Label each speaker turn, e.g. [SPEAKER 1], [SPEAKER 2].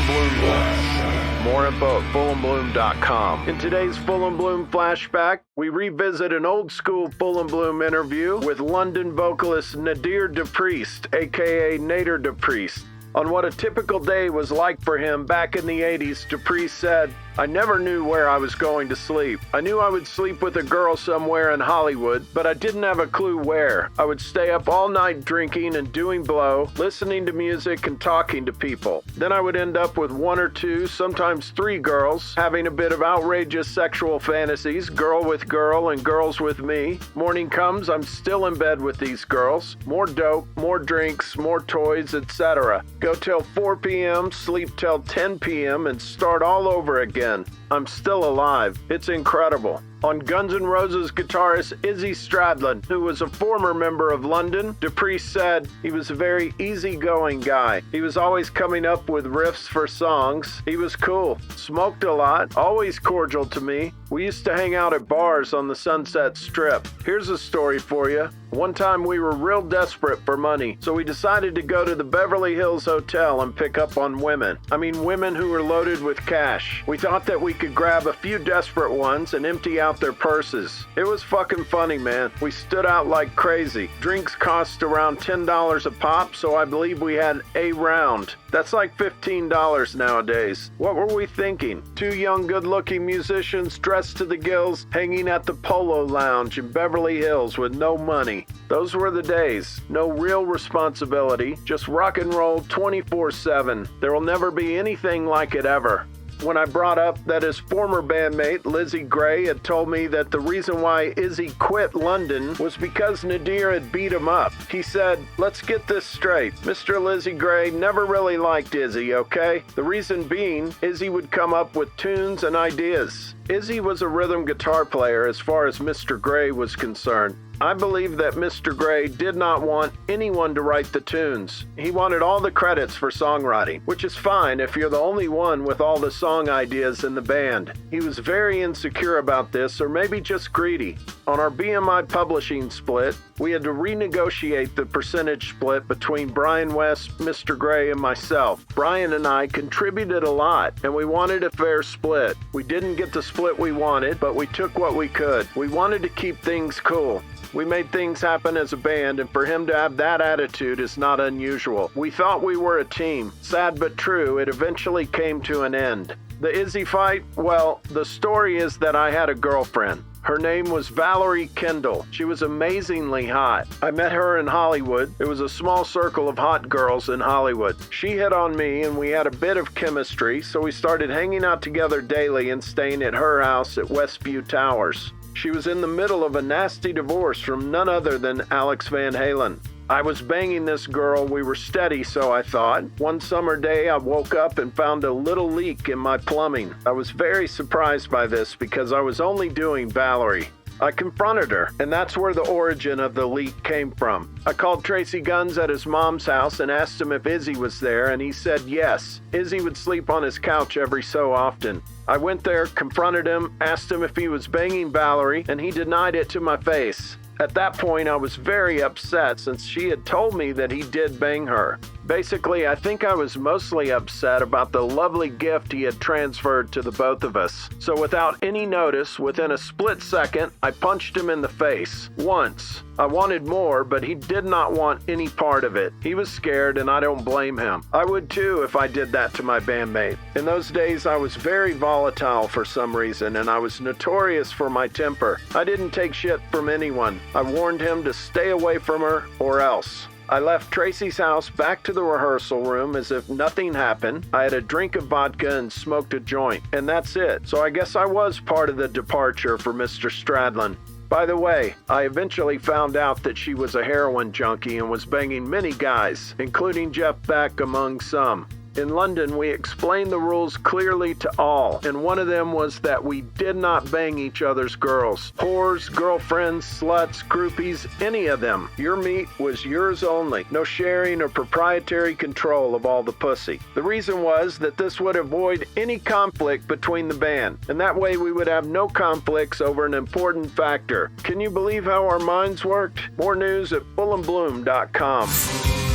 [SPEAKER 1] and Bloom. More info at fullandbloom.com. In today's Full and Bloom Flashback, we revisit an old-school Full and Bloom interview with London vocalist Nadir D'Priest, a.k.a. Nadir D'Priest. On what a typical day was like for him back in the 80s, D'Priest said, "I never knew where I was going to sleep. I knew I would sleep with a girl somewhere in Hollywood, but I didn't have a clue where. I would stay up all night drinking and doing blow, listening to music and talking to people. Then I would end up with one or two, sometimes three girls, having a bit of outrageous sexual fantasies, girl with girl and girls with me. Morning comes, I'm still in bed with these girls. More dope, more drinks, more toys, etc. Go till 4 p.m., sleep till 10 p.m., and start all over again. I'm still alive. It's incredible." On Guns N' Roses guitarist Izzy Stradlin, who was a former member of London, D'Priest said he was a very easygoing guy. He was always coming up with riffs for songs. He was cool, smoked a lot, always cordial to me. We used to hang out at bars on the Sunset Strip. Here's a story for you. One time we were real desperate for money, so we decided to go to the Beverly Hills Hotel and pick up on women. I mean, women who were loaded with cash. We thought that we could grab a few desperate ones and empty out their purses. It was fucking funny, man. We stood out like crazy. Drinks cost around $10 a pop, so I believe we had a round. That's like $15 nowadays. What were we thinking? Two young, good-looking musicians dressed to the gills hanging at the Polo Lounge in Beverly Hills with no money. Those were the days. No real responsibility. Just rock and roll 24/7. There will never be anything like it ever. When I brought up that his former bandmate, Lizzie Grey, had told me that the reason why Izzy quit London was because Nadir had beat him up. He said, "Let's get this straight. Mr. Lizzie Grey never really liked Izzy, okay? The reason being, Izzy would come up with tunes and ideas." Izzy was a rhythm guitar player as far as Mr. Grey was concerned. I believe that Mr. Grey did not want anyone to write the tunes. He wanted all the credits for songwriting, which is fine if you're the only one with all the song ideas in the band. He was very insecure about this, or maybe just greedy. On our BMI publishing split, we had to renegotiate the percentage split between Brian West, Mr. Grey, and myself. Brian and I contributed a lot, and we wanted a fair split. We didn't get the split we wanted, but we took what we could. We wanted to keep things cool. We made things happen as a band, and for him to have that attitude is not unusual. We thought we were a team. Sad but true, it eventually came to an end. The Izzy fight? Well, the story is that I had a girlfriend. Her name was Valerie Kendall. She was amazingly hot. I met her in Hollywood. It was a small circle of hot girls in Hollywood. She hit on me and we had a bit of chemistry, so we started hanging out together daily and staying at her house at Westview Towers. She was in the middle of a nasty divorce from none other than Alex Van Halen. I was banging this girl. We were steady, so I thought. One summer day, I woke up and found a little leak in my plumbing. I was very surprised by this because I was only doing Valerie. I confronted her, and that's where the origin of the leak came from. I called Tracy Guns at his mom's house and asked him if Izzy was there, and he said yes. Izzy would sleep on his couch every so often. I went there, confronted him, asked him if he was banging Valerie, and he denied it to my face. At that point, I was very upset since she had told me that he did bang her. Basically, I think I was mostly upset about the lovely gift he had transferred to the both of us. So without any notice, within a split second, I punched him in the face. Once. I wanted more, but he did not want any part of it. He was scared, and I don't blame him. I would too if I did that to my bandmate. In those days, I was very volatile for some reason, and I was notorious for my temper. I didn't take shit from anyone. I warned him to stay away from her, or else. I left Tracy's house back to the rehearsal room as if nothing happened. I had a drink of vodka and smoked a joint, and that's it. So I guess I was part of the departure for Mr. Stradlin. By the way, I eventually found out that she was a heroin junkie and was banging many guys, including Jeff Beck among some. In London, we explained the rules clearly to all, and one of them was that we did not bang each other's girls. Whores, girlfriends, sluts, groupies, any of them. Your meat was yours only. No sharing or proprietary control of all the pussy. The reason was that this would avoid any conflict between the band, and that way we would have no conflicts over an important factor. Can you believe how our minds worked? More news at fullandbloom.com.